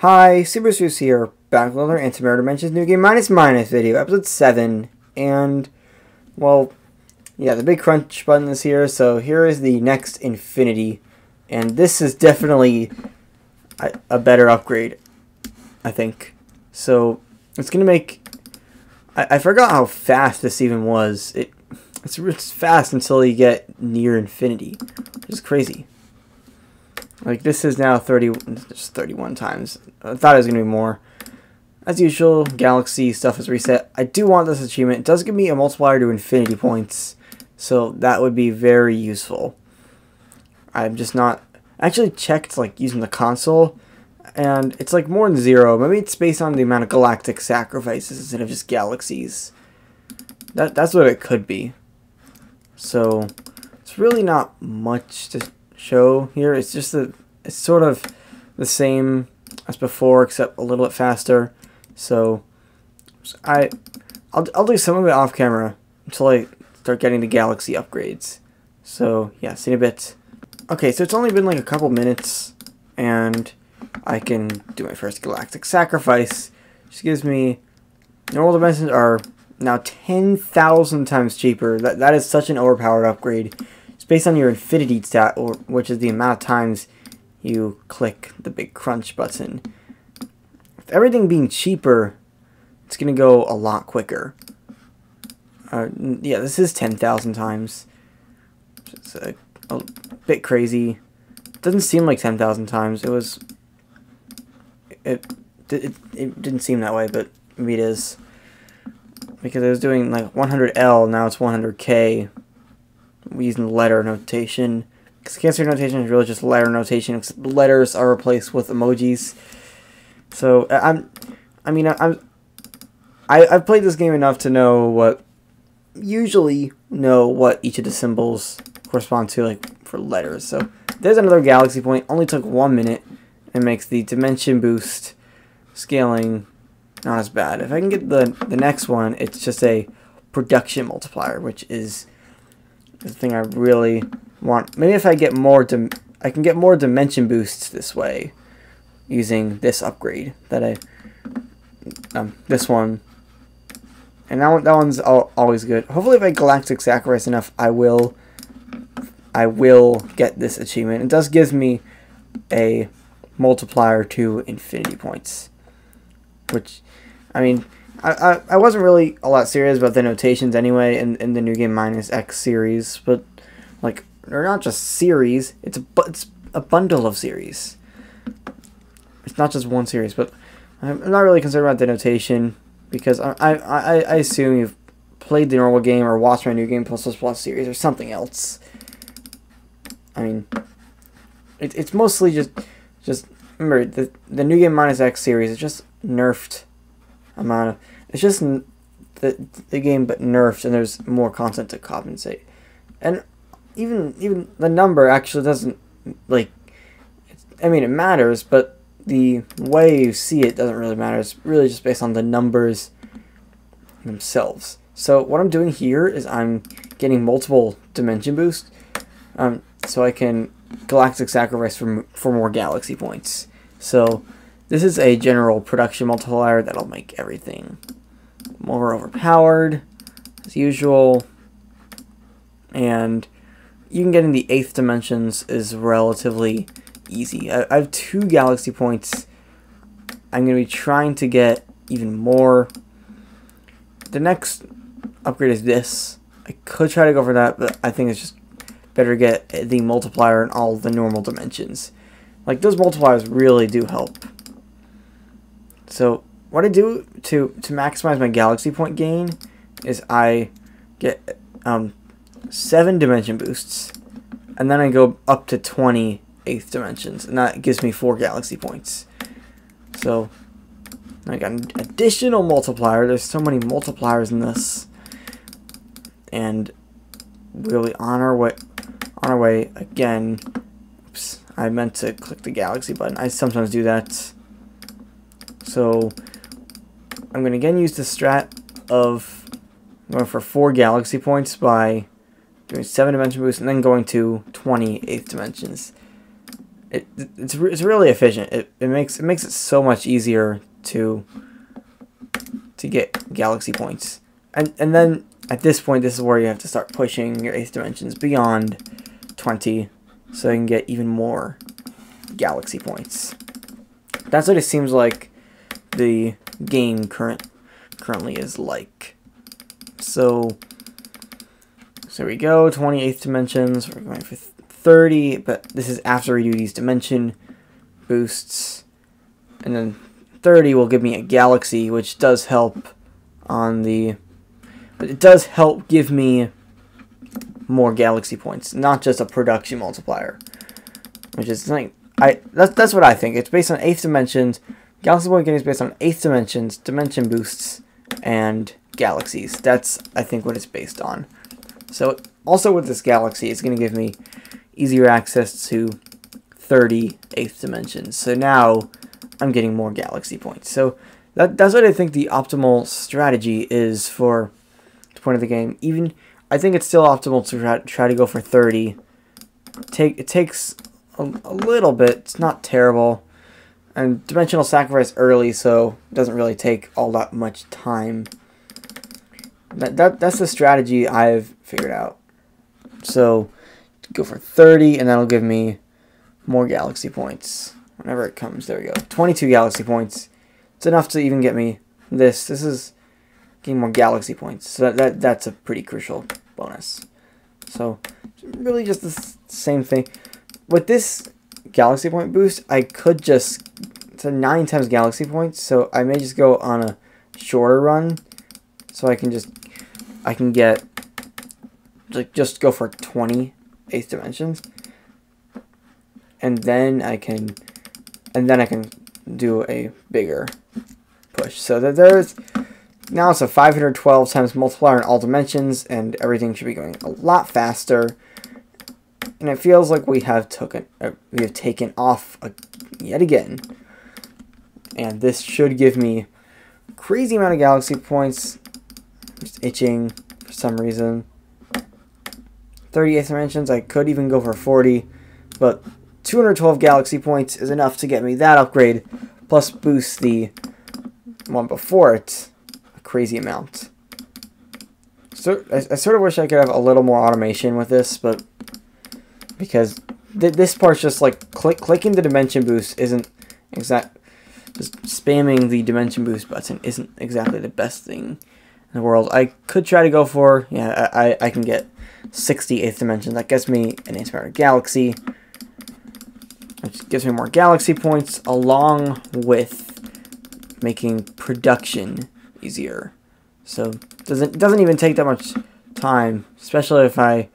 Hi, Super Seuss here, back with another Antimatter Dimensions New Game Minus video, episode 7, and, well, yeah, the big crunch button is here, so here is the next Infinity, and this is definitely a better upgrade, I think. So, it's gonna make, I forgot how fast this even was. It's fast until you get near infinity, which is crazy. Like, this is now 31 times. I thought it was going to be more. As usual, Galaxy stuff is reset. I do want this achievement. It does give me a multiplier to infinity points, so that would be very useful. I'm just not... I actually checked, like, using the console, and it's, like, more than 0. Maybe it's based on the amount of galactic sacrifices instead of just galaxies. That's what it could be. So, it's really not much to show here. It's just that it's sort of the same as before, except a little bit faster. So I'll do some of it off camera until I start getting the galaxy upgrades. So yeah, see you in a bit. Okay, so it's only been like a couple minutes, and I can do my first galactic sacrifice. Which gives me normal dimensions are now 10,000 times cheaper. That is such an overpowered upgrade. Based on your infinity stat, which is the amount of times you click the big crunch button. With everything being cheaper, it's going to go a lot quicker. Yeah, this is 10,000 times. It's a bit crazy. It doesn't seem like 10,000 times. It didn't seem that way, but maybe it is. Because I was doing like 100L, now it's 100K. We're using letter notation. Because cancer notation is really just letter notation, except letters are replaced with emojis. So I've played this game enough to know what each of the symbols correspond to, like, for letters. So there's another galaxy point. Only took 1 minute, and makes the dimension boost scaling not as bad. If I can get the next one, it's just a production multiplier, which is the thing I really want. Maybe if I get more, I can get more dimension boosts this way, using this upgrade that this one, and that one's always good. Hopefully, if I galactic sacrifice enough, I will get this achievement. It does give me a multiplier to infinity points, which, I mean, I wasn't really a lot serious about the notations anyway in the New Game Minus X series, but, like, they're not just series, it's a bundle of series. It's not just one series, but I'm not really concerned about the notation, because I assume you've played the normal game or watched my New Game Plus series or something else. I mean, it's mostly just remember, the New Game Minus X series is just nerfed amount of, it's just the game but nerfed, and there's more content to compensate. And even the number actually doesn't, like, I mean, it matters, but the way you see it doesn't really matter. It's really just based on the numbers themselves. So what I'm doing here is I'm getting multiple dimension boosts, so I can galactic sacrifice for more galaxy points. So this is a general production multiplier that'll make everything more overpowered, as usual. And you can get in the 8th dimensions is relatively easy. I have 2 galaxy points. I'm going to be trying to get even more. The next upgrade is this. I could try to go for that, but I think it's just better to get the multiplier in all the normal dimensions. Like, those multipliers really do help. So what I do to maximize my galaxy point gain is I get 7 dimension boosts, and then I go up to 20 8th dimensions, and that gives me 4 galaxy points. So I got an additional multiplier. There's so many multipliers in this, and we'll be on our way again. Oops, I meant to click the galaxy button. I sometimes do that. So I'm going to again use the strat of going for 4 galaxy points by doing 7 dimension boosts and then going to 20 8th dimensions. it's really efficient. It makes it so much easier to get galaxy points. And then at this point, this is where you have to start pushing your 8th dimensions beyond 20 so you can get even more galaxy points. That's what it seems like the game currently is like. So there we go, 28th dimensions. We're going for 30, but this is after we do these dimension boosts. And then 30 will give me a galaxy, which does help on the... But it does help give me more galaxy points, not just a production multiplier. Which is like... That's what I think. It's based on 8th dimensions. Galaxy point getting is based on 8th dimensions, dimension boosts, and galaxies. That's, I think, what it's based on. So, also with this galaxy, it's going to give me easier access to 30 8th dimensions. So now, I'm getting more galaxy points. So, that's what I think the optimal strategy is for the point of the game. Even, I think it's still optimal to try to go for 30. It takes a little bit. It's not terrible. And dimensional sacrifice early, so it doesn't really take all that much time. That's the strategy I've figured out. So, go for 30, and that'll give me more galaxy points. Whenever it comes, there we go. 22 galaxy points. It's enough to even get me this. This is getting more galaxy points. So that's a pretty crucial bonus. So, really just the same thing. With this galaxy point boost, I could just... It's a 9 times galaxy points, so I may just go on a shorter run. So I can get, like, just go for 20 8th dimensions. And then I can do a bigger push. So there's, now it's a 512 times multiplier in all dimensions, and everything should be going a lot faster. And it feels like we have taken off yet again. And this should give me a crazy amount of galaxy points. Just itching for some reason. 38th dimensions, I could even go for 40. But 212 galaxy points is enough to get me that upgrade. Plus boost the one before it a crazy amount. So I sort of wish I could have a little more automation with this, but because this part's just like clicking the dimension boost isn't exact. Just spamming the dimension boost button isn't exactly the best thing in the world. I could try to go for, yeah, I can get 60 8th dimensions. That gets me an Antimatter galaxy, which gives me more galaxy points, along with making production easier. So it doesn't even take that much time, especially if I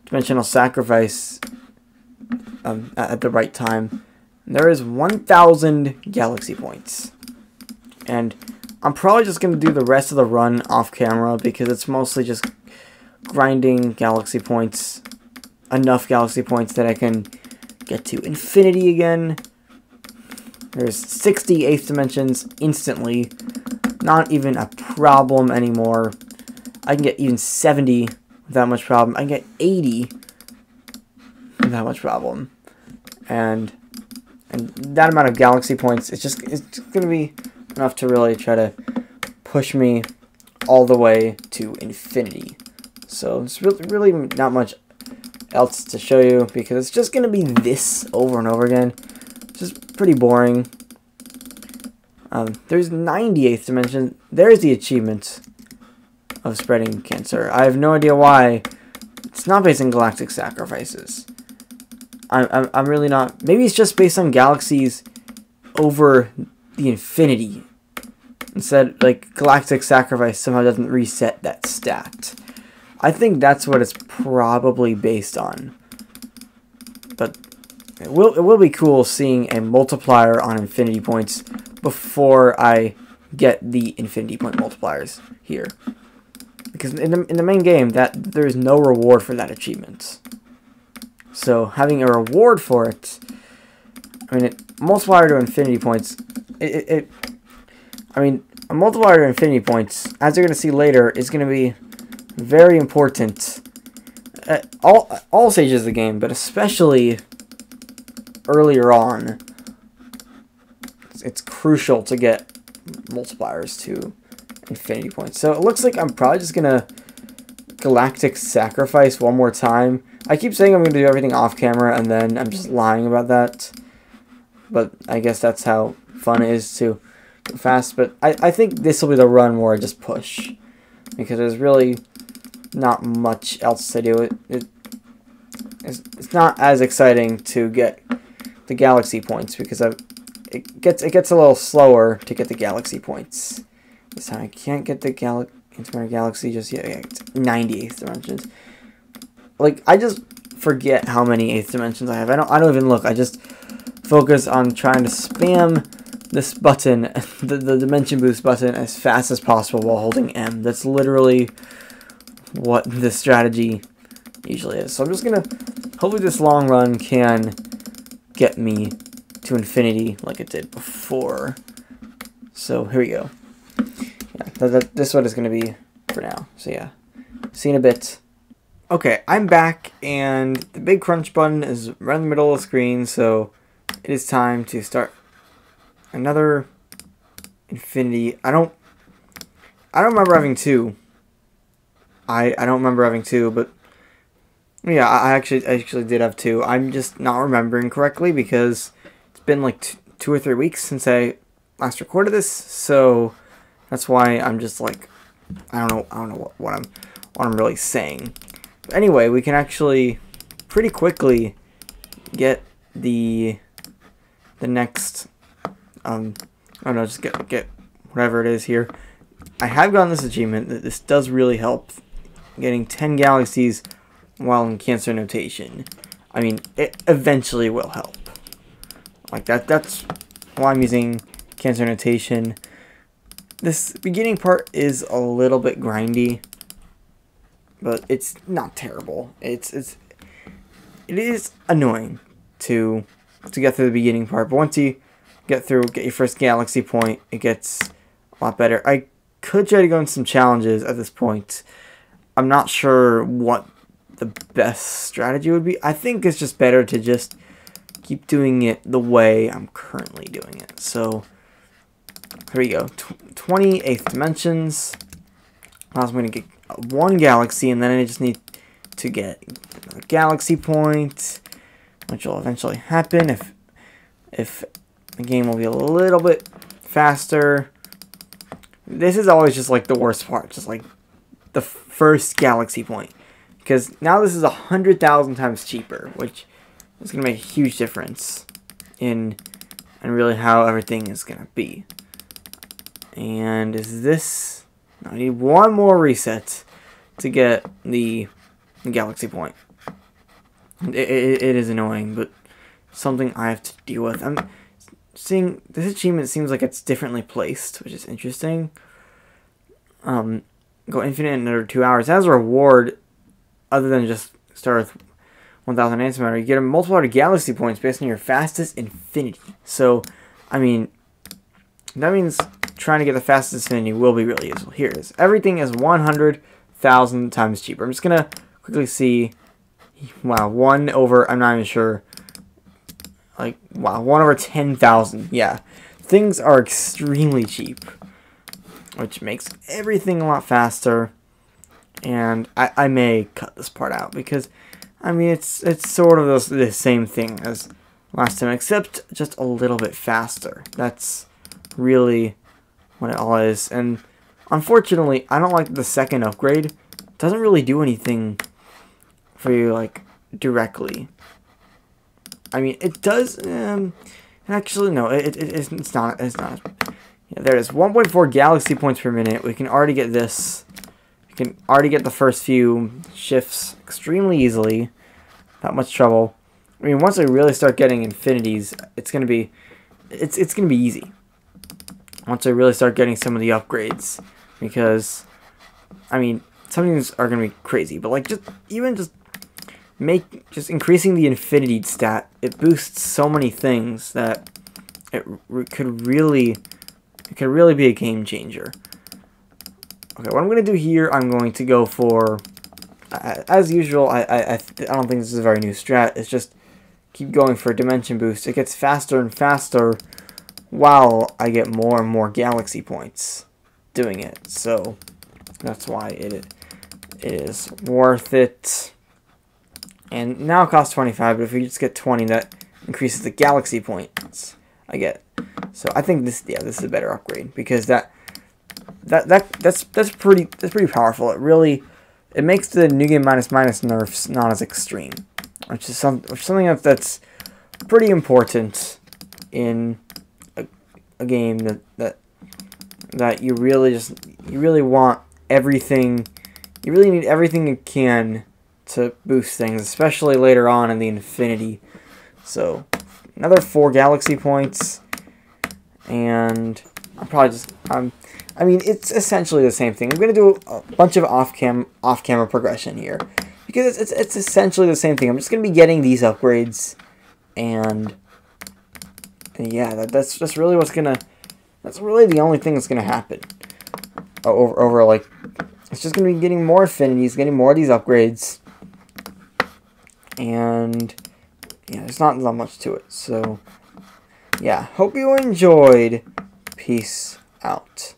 dimensional sacrifice at the right time. There is 1,000 galaxy points. And I'm probably just going to do the rest of the run off camera because it's mostly just grinding galaxy points. Enough galaxy points that I can get to infinity again. There's 60 8th dimensions instantly. Not even a problem anymore. I can get even 70 without much problem. I can get 80 without much problem. And that amount of galaxy points, it's going to be enough to really try to push me all the way to infinity. So it's really not much else to show you because it's just going to be this over and over again. It's just pretty boring. There's 98th dimension. There's the achievement of spreading cancer. I have no idea why it's not based on galactic sacrifices. I'm really not. Maybe it's just based on galaxies over the infinity. Instead, like, galactic sacrifice somehow doesn't reset that stat. I think that's what it's probably based on. But it will be cool seeing a multiplier on infinity points before I get the infinity point multipliers here. Because in the main game, there is no reward for that achievement. So having a reward for it, I mean, multiplier to infinity points, I mean, a multiplier to infinity points, as you're going to see later, is going to be very important at all stages of the game, but especially earlier on, it's crucial to get multipliers to infinity points. So it looks like I'm probably just gonna galactic sacrifice one more time. I keep saying I'm gonna do everything off camera, and then I'm just lying about that. But I guess that's how fun it is to go fast. But I think this will be the run where I just push, because there's really not much else to do. It's not as exciting to get the galaxy points, because it gets a little slower to get the galaxy points. This time I can't get the Antimatter galaxy just yet. Yeah, it's 98th dimensions. Like, I just forget how many 8th dimensions I have. I don't even look. I just focus on trying to spam this button, the dimension boost button, as fast as possible while holding M. That's literally what the strategy usually is. So I'm just gonna, hopefully this long run can get me to infinity like it did before. So here we go. Yeah, this is what it's gonna be for now. So yeah, see you in a bit. Okay, I'm back, and the big crunch button is right in the middle of the screen, so it is time to start another infinity. I don't remember having two. I don't remember having two, but yeah, I actually did have two. I'm just not remembering correctly because it's been like 2 or 3 weeks since I last recorded this, so that's why I'm just like, I don't know what I'm really saying. But anyway, we can actually pretty quickly get the next I don't know, just get whatever it is here. I have gotten this achievement. This does really help, getting 10 galaxies while in Cancer notation. I mean, it eventually will help. Like that's why I'm using Cancer notation. This beginning part is a little bit grindy, but it's not terrible. It is annoying to get through the beginning part, but once you get your first galaxy point, it gets a lot better. I could try to go into some challenges at this point. I'm not sure what the best strategy would be. I think it's just better to just keep doing it the way I'm currently doing it. So here we go. 28th dimensions allows me to get one galaxy, and then I just need to get a galaxy point, which will eventually happen if the game will be a little bit faster. This is always just like the worst part, just like the first galaxy point, because now this is 100,000 times cheaper, which is going to make a huge difference in really how everything is going to be. And is this? I need one more reset to get the galaxy point. It is annoying, but something I have to deal with. I'm seeing this achievement seems like it's differently placed, which is interesting. Go infinite in another 2 hours. As a reward, other than just start with 1,000 antimatter, you get a multiplier of galaxy points based on your fastest infinity. So, I mean, that means trying to get the fastest infinity will be really useful. Here it is. Everything is 100,000 times cheaper. I'm just gonna quickly see. Wow, 1 over, I'm not even sure. Like, wow, 1 over 10,000. Yeah, things are extremely cheap, which makes everything a lot faster. And I may cut this part out because, I mean, it's sort of the same thing as last time, except just a little bit faster. That's really what it all is. And unfortunately, I don't like the second upgrade. It doesn't really do anything for you, like, directly. I mean, it does, actually, no, it's not. Yeah, there it is, 1.4 galaxy points per minute. We can already get this. We can already get the first few shifts extremely easily, without much trouble. I mean, once I really start getting infinities, it's gonna be easy. Once I really start getting some of the upgrades, because, I mean, some things are gonna be crazy, but like just increasing the infinity stat, it boosts so many things that it could really be a game changer. Okay, what I'm going to do here, I'm going to go for, as usual, I don't think this is a very new strat, it's just keep going for a dimension boost, it gets faster and faster while I get more and more galaxy points doing it. So that's why it is worth it. And now it costs 25, but if we just get 20, that increases the galaxy points I get. So I think this is a better upgrade, because that's pretty powerful. It makes the New Game Minus Minus nerfs not as extreme, which is something that's pretty important in a game that you really want everything. You really need everything you can to boost things, especially later on in the Infinity. So another 4 galaxy points, and I'm probably just I mean, it's essentially the same thing. I'm gonna do a bunch of off-camera progression here, because it's essentially the same thing. I'm just gonna be getting these upgrades, and yeah, that's really that's really the only thing that's gonna happen. Over like, it's just gonna be getting more affinities, getting more of these upgrades, and yeah, there's not that much to it. So yeah, hope you enjoyed. Peace out.